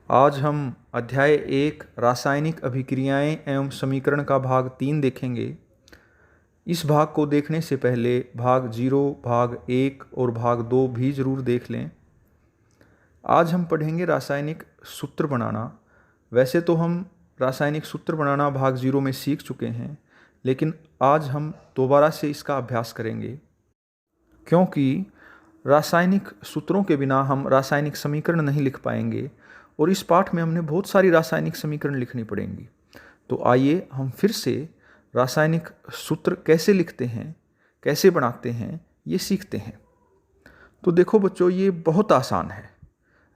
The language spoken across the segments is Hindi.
आज हम अध्याय 1 रासायनिक अभिक्रियाएं एवं समीकरण का भाग 3 देखेंगे। इस भाग को देखने से पहले भाग 0, भाग 1 और भाग 2 भी ज़रूर देख लें। आज हम पढ़ेंगे रासायनिक सूत्र बनाना। वैसे तो हम रासायनिक सूत्र बनाना भाग 0 में सीख चुके हैं, लेकिन आज हम दोबारा से इसका अभ्यास करेंगे, क्योंकि रासायनिक सूत्रों के बिना हम रासायनिक समीकरण नहीं लिख पाएंगे और इस पाठ में हमने बहुत सारी रासायनिक समीकरण लिखनी पड़ेंगी। तो आइए हम फिर से रासायनिक सूत्र कैसे लिखते हैं, कैसे बनाते हैं, ये सीखते हैं। तो देखो बच्चों, ये बहुत आसान है।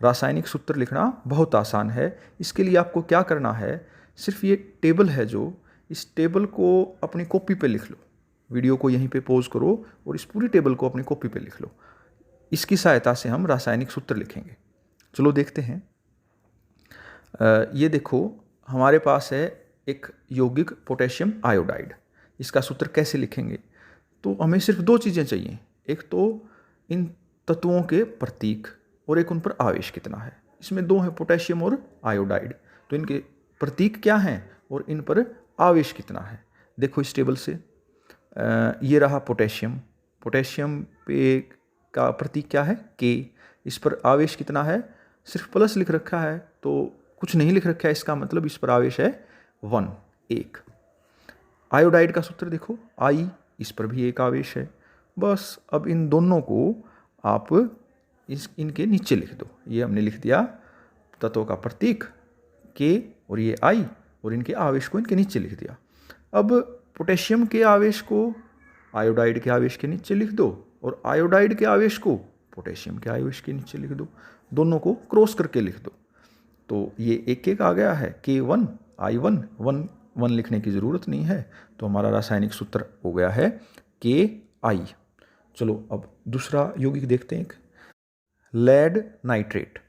रासायनिक सूत्र लिखना बहुत आसान है। इसके लिए आपको क्या करना है, सिर्फ ये टेबल है जो, इस टेबल को अपनी कॉपी पे लिख लो। वीडियो को यहीं पे पॉज करो और इस पूरी टेबल को अपनी कॉपी पे लिख लो। इसकी सहायता से हम रासायनिक सूत्र लिखेंगे। चलो देखते हैं। ये देखो, हमारे पास है एक यौगिक पोटेशियम आयोडाइड। इसका सूत्र कैसे लिखेंगे? तो हमें सिर्फ दो चीज़ें चाहिए, एक तो इन तत्वों के प्रतीक और एक उन पर आवेश कितना है। इसमें दो हैं, पोटेशियम और आयोडाइड। तो इनके प्रतीक क्या हैं और इन पर आवेश कितना है। देखो इस टेबल से, ये रहा पोटेशियम। पोटेशियम पे का प्रतीक क्या है? के। इस पर आवेश कितना है? सिर्फ प्लस लिख रखा है, तो कुछ नहीं लिख रखा है, इसका मतलब इस पर आवेश है 1, 1। आयोडाइड का सूत्र देखो, आई, इस पर भी एक आवेश है। बस अब इन दोनों को आप इनके नीचे लिख दो। ये हमने लिख दिया तत्वों का प्रतीक के और ये आई, और इनके आवेश को इनके नीचे लिख दिया। अब पोटेशियम के आवेश को आयोडाइड के आवेश के नीचे लिख दो और आयोडाइड के आवेश को पोटेशियम के आवेश के नीचे लिख दो। दोनों को क्रॉस करके लिख दो। तो ये एक एक आ गया है, K1 I1, 1 लिखने की ज़रूरत नहीं है। तो हमारा रासायनिक सूत्र हो गया है KI। चलो अब दूसरा यौगिक देखते हैं, एक लेड नाइट्रेट।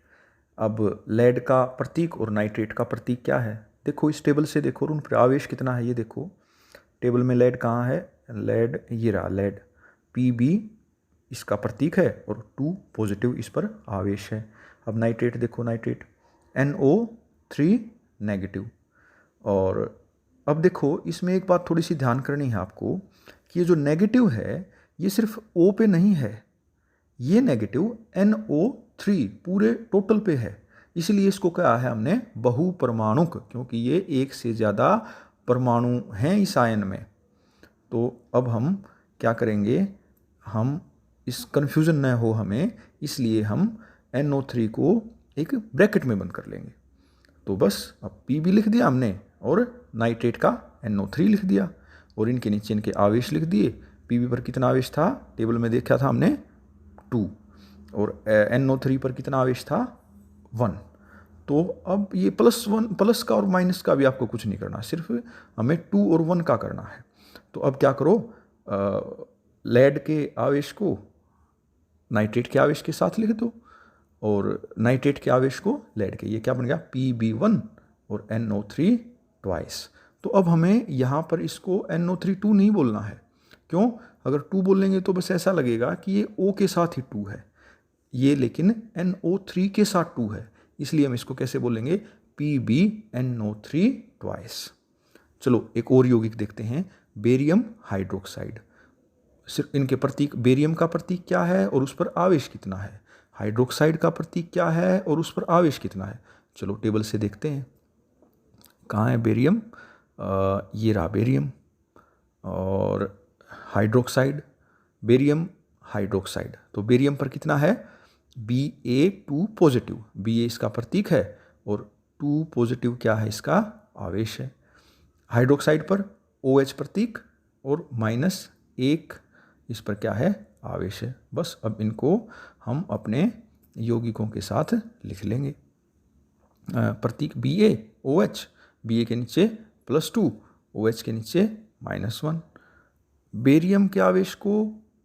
अब लेड का प्रतीक और नाइट्रेट का प्रतीक क्या है? देखो इस टेबल से देखो, उन पर आवेश कितना है। ये देखो टेबल में लेड कहाँ है? लेड ये रहा, लेड Pb इसका प्रतीक है और 2 पॉजिटिव इस पर आवेश है। अब नाइट्रेट देखो, नाइट्रेट NO3 नेगेटिव। और अब देखो इसमें एक बात थोड़ी सी ध्यान करनी है आपको कि ये जो नेगेटिव है ये सिर्फ O पे नहीं है, ये नेगेटिव NO3 पूरे टोटल पे है। इसलिए इसको कहा है हमने बहुपरमाणुक, क्योंकि ये एक से ज़्यादा परमाणु हैं इस आयन में। तो अब हम क्या करेंगे, हम इस कन्फ्यूज़न न हो हमें, इसलिए हम NO3 को एक ब्रैकेट में बंद कर लेंगे। तो बस अब Pb लिख दिया हमने और नाइट्रेट का NO3 लिख दिया और इनके नीचे इनके आवेश लिख दिए। Pb पर कितना आवेश था? टेबल में देखा था हमने 2, और NO3 पर कितना आवेश था? 1। तो अब ये +1 प्लस का और माइनस का भी आपको कुछ नहीं करना, सिर्फ हमें 2 और 1 का करना है। तो अब क्या करो, लेड के आवेश को नाइट्रेट के आवेश के साथ लिख दो और नाइट्रेट के आवेश को लेड के। ये क्या बन गया? Pb1 और NO3 ट्वाइस। तो अब हमें यहाँ पर इसको NO3 2 नहीं बोलना है। क्यों? अगर 2 बोलेंगे तो बस ऐसा लगेगा कि ये O के साथ ही 2 है, ये लेकिन NO3 के साथ 2 है। इसलिए हम इसको कैसे बोलेंगे? PbNO3 twice. चलो एक और यौगिक देखते हैं, बेरियम हाइड्रोक्साइड। सिर्फ इनके प्रतीक, बेरियम का प्रतीक क्या है और उस पर आवेश कितना है, हाइड्रोक्साइड का प्रतीक क्या है और उस पर आवेश कितना है। चलो टेबल से देखते हैं, कहाँ है बेरियम? ये रहा बेरियम और हाइड्रोक्साइड, बेरियम हाइड्रोक्साइड। तो बेरियम पर कितना है? Ba2 पॉजिटिव, Ba इसका प्रतीक है और 2 पॉजिटिव क्या है? इसका आवेश है। हाइड्रोक्साइड पर OH प्रतीक और -1 इस पर क्या है? आवेश है। बस अब इनको हम अपने यौगिकों के साथ लिख लेंगे। प्रतीक BaOH, Ba के नीचे +2, OH के नीचे -1। बेरियम के आवेश को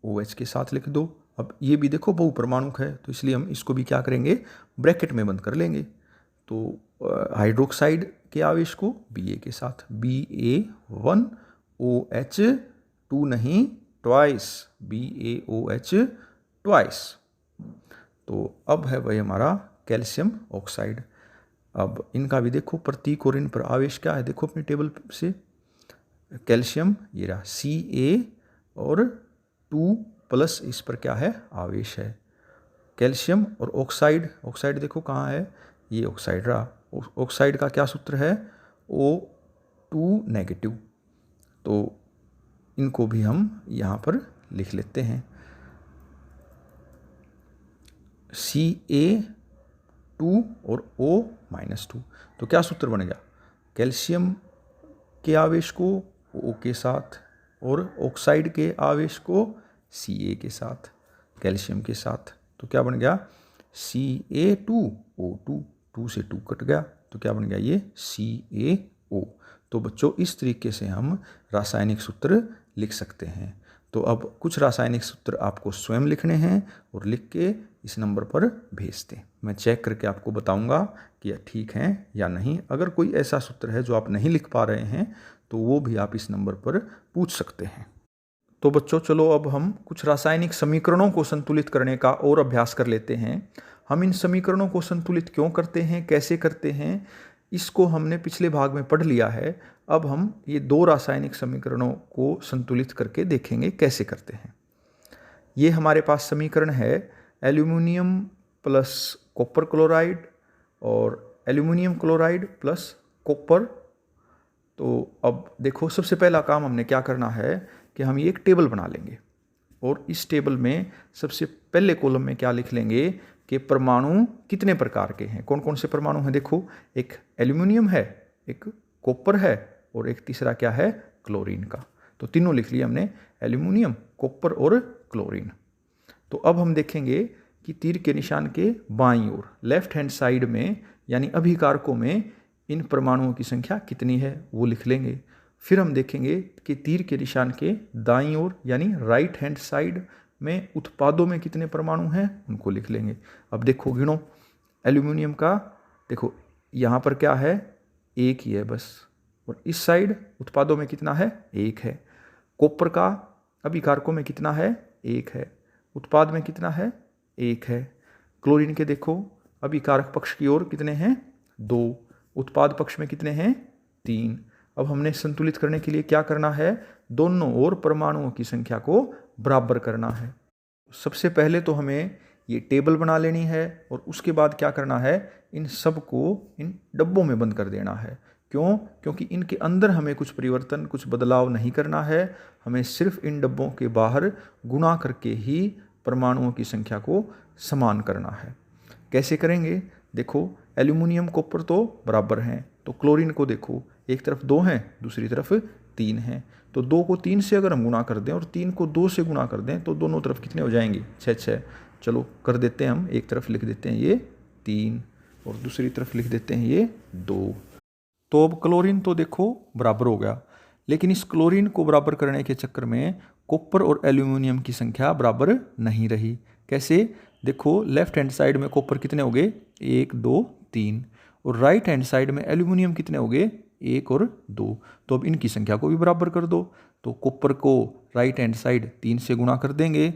OH के साथ लिख दो। अब ये भी देखो बहुपरमाणुक है, तो इसलिए हम इसको भी क्या करेंगे? ब्रैकेट में बंद कर लेंगे। तो हाइड्रोक्साइड के आवेश को Ba के साथ, Ba1 OH2 नहीं ट्वाइस, BaOH ट्वाइस। तो अब है वही हमारा कैल्शियम ऑक्साइड। अब इनका भी देखो प्रतीक और इन पर आवेश क्या है, देखो अपनी टेबल से। कैल्शियम ये रहा Ca और 2 प्लस इस पर क्या है, आवेश है। कैल्शियम और ऑक्साइड, ऑक्साइड देखो कहाँ है, ये ऑक्साइड रहा। ऑक्साइड का क्या सूत्र है, O2 नेगेटिव। तो इनको भी हम यहाँ पर लिख लेते हैं, Ca2 और O-2। तो क्या सूत्र बन गया, कैल्शियम के आवेश को O के साथ और ऑक्साइड के आवेश को Ca के साथ, कैल्शियम के साथ। तो क्या बन गया, Ca2O2, 2 से 2 कट गया, तो क्या बन गया ये CaO। तो बच्चों इस तरीके से हम रासायनिक सूत्र लिख सकते हैं। तो अब कुछ रासायनिक सूत्र आपको स्वयं लिखने हैं और लिख के इस नंबर पर भेज दें। मैं चेक करके आपको बताऊंगा कि यह ठीक है या नहीं। अगर कोई ऐसा सूत्र है जो आप नहीं लिख पा रहे हैं तो वो भी आप इस नंबर पर पूछ सकते हैं। तो बच्चों चलो अब हम कुछ रासायनिक समीकरणों को संतुलित करने का और अभ्यास कर लेते हैं। हम इन समीकरणों को संतुलित क्यों करते हैं, कैसे करते हैं, इसको हमने पिछले भाग में पढ़ लिया है। अब हम ये 2 रासायनिक समीकरणों को संतुलित करके देखेंगे कैसे करते हैं। ये हमारे पास समीकरण है एल्यूमिनियम प्लस कॉपर क्लोराइड और एल्यूमिनियम क्लोराइड प्लस कॉपर। तो अब देखो सबसे पहला काम हमने क्या करना है कि हम ये एक टेबल बना लेंगे और इस टेबल में सबसे पहले कॉलम में क्या लिख लेंगे कि परमाणु कितने प्रकार के हैं, कौन कौन से परमाणु हैं। देखो एक एल्यूमिनियम है, एक कॉपर है और एक तीसरा क्या है, क्लोरीन का। तो तीनों लिख लिया हमने, एल्यूमिनियम, कॉपर और क्लोरीन। तो अब हम देखेंगे कि तीर के निशान के बाईं ओर लेफ्ट हैंड साइड में यानी अभिकारकों में इन परमाणुओं की संख्या कितनी है वो लिख लेंगे। फिर हम देखेंगे कि तीर के निशान के दाईं ओर यानी राइट हैंड साइड में उत्पादों में कितने परमाणु हैं उनको लिख लेंगे। अब देखो गिनो, एल्यूमिनियम का देखो यहाँ पर क्या है, एक ही है बस, और इस साइड उत्पादों में कितना है, एक है। कॉपर का अभिकारकों में कितना है, एक है, उत्पाद में कितना है, एक है। क्लोरीन के देखो अभिकारक पक्ष की ओर कितने हैं, 2, उत्पाद पक्ष में कितने हैं, 3। अब हमने संतुलित करने के लिए क्या करना है, दोनों ओर परमाणुओं की संख्या को बराबर करना है। सबसे पहले तो हमें ये टेबल बना लेनी है और उसके बाद क्या करना है, इन सब को इन डब्बों में बंद कर देना है। क्यों, क्योंकि इनके अंदर हमें कुछ परिवर्तन, कुछ बदलाव नहीं करना है। हमें सिर्फ इन डब्बों के बाहर गुणा करके ही परमाणुओं की संख्या को समान करना है। कैसे करेंगे, देखो एल्यूमिनियम कॉपर तो बराबर हैं, तो क्लोरीन को देखो एक तरफ 2 हैं दूसरी तरफ 3 हैं, तो 2 को 3 से अगर हम गुणा कर दें और 3 को 2 से गुणा कर दें तो दोनों तरफ कितने हो जाएंगे, 6। चलो कर देते हैं, हम एक तरफ लिख देते हैं ये 3 और दूसरी तरफ लिख देते हैं ये 2। तो अब क्लोरीन तो देखो बराबर हो गया, लेकिन इस क्लोरीन को बराबर करने के चक्कर में कॉपर और एल्यूमिनियम की संख्या बराबर नहीं रही। कैसे, देखो लेफ्ट हैंड साइड में कॉपर कितने हो गए, 1 2 3, और राइट हैंड साइड में एल्यूमिनियम कितने हो गए, 1 और 2। तो अब इनकी संख्या को भी बराबर कर दो। तो कॉपर को राइट हैंड साइड 3 से गुणा कर देंगे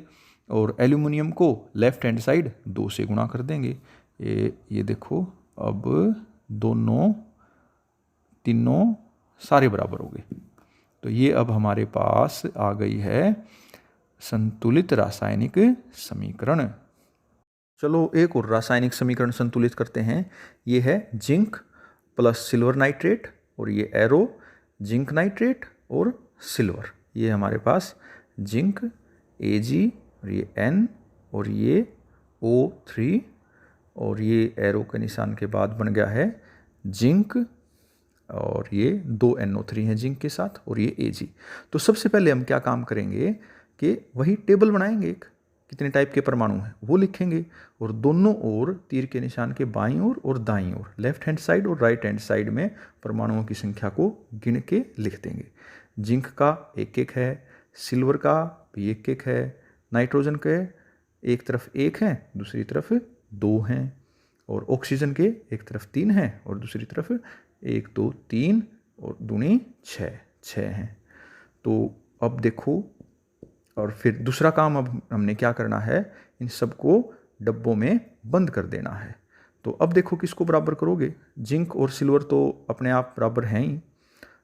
और एल्यूमिनियम को लेफ्ट हैंड साइड 2 से गुणा कर देंगे। ये देखो अब दोनों तीनों सारे बराबर हो गए। तो ये अब हमारे पास आ गई है संतुलित रासायनिक समीकरण। चलो एक और रासायनिक समीकरण संतुलित करते हैं। ये है जिंक प्लस सिल्वर नाइट्रेट और ये एरो जिंक नाइट्रेट और सिल्वर। ये हमारे पास जिंक Ag और ये N और ये O3 और ये एरो के निशान के बाद बन गया है जिंक और ये 2 NO3 हैं जिंक के साथ और ये Ag। तो सबसे पहले हम क्या काम करेंगे कि वही टेबल बनाएंगे, एक कितने टाइप के परमाणु हैं वो लिखेंगे और दोनों ओर तीर के निशान के बाईं ओर और दाईं ओर लेफ्ट हैंड साइड और राइट हैंड साइड में परमाणुओं की संख्या को गिन के लिख देंगे। जिंक का 1-1 है, सिल्वर का भी 1-1 है, नाइट्रोजन के एक तरफ 1 है दूसरी तरफ 2 हैं और ऑक्सीजन के एक तरफ 3 हैं और दूसरी तरफ 1 2 3 और दूनी 6 हैं। तो अब देखो, और फिर दूसरा काम अब हमने क्या करना है, इन सबको डब्बों में बंद कर देना है। तो अब देखो किसको बराबर करोगे, जिंक और सिल्वर तो अपने आप बराबर हैं ही।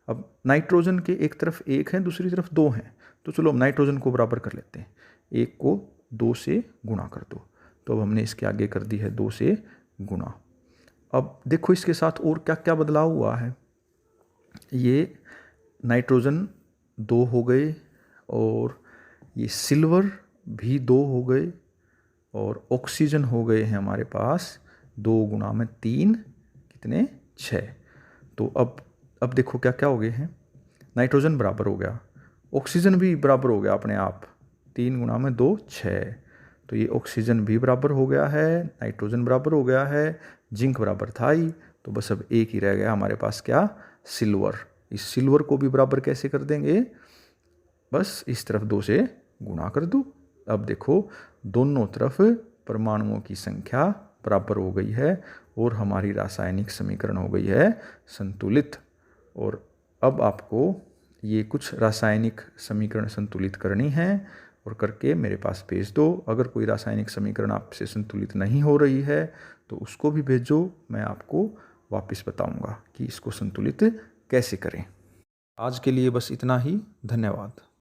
अब नाइट्रोजन के एक तरफ 1 है, दूसरी तरफ 2 हैं, तो चलो हम नाइट्रोजन को बराबर कर लेते हैं। 1 को 2 से गुणा कर दो, तो अब हमने इसके आगे कर दी है 2 से गुणा। अब देखो इसके साथ और क्या क्या बदलाव हुआ है। ये नाइट्रोजन 2 हो गए, और ये सिल्वर भी 2 हो गए, और ऑक्सीजन हो गए हैं हमारे पास 2 गुणा में 3 कितने 6। तो अब देखो क्या क्या हो गए हैं, नाइट्रोजन बराबर हो गया, ऑक्सीजन भी बराबर हो गया अपने आप, 3 गुणा में 2 6। तो ये ऑक्सीजन भी बराबर हो गया है, नाइट्रोजन बराबर हो गया है, जिंक बराबर था ही, तो बस अब एक ही रह गया हमारे पास, क्या, सिल्वर। इस सिल्वर को भी बराबर कैसे कर देंगे, बस इस तरफ 2 से गुणा कर दो। अब देखो दोनों तरफ परमाणुओं की संख्या बराबर हो गई है और हमारी रासायनिक समीकरण हो गई है संतुलित। और अब आपको ये कुछ रासायनिक समीकरण संतुलित करनी है और करके मेरे पास भेज दो। अगर कोई रासायनिक समीकरण आपसे संतुलित नहीं हो रही है तो उसको भी भेजो, मैं आपको वापस बताऊंगा कि इसको संतुलित कैसे करें। आज के लिए बस इतना ही, धन्यवाद।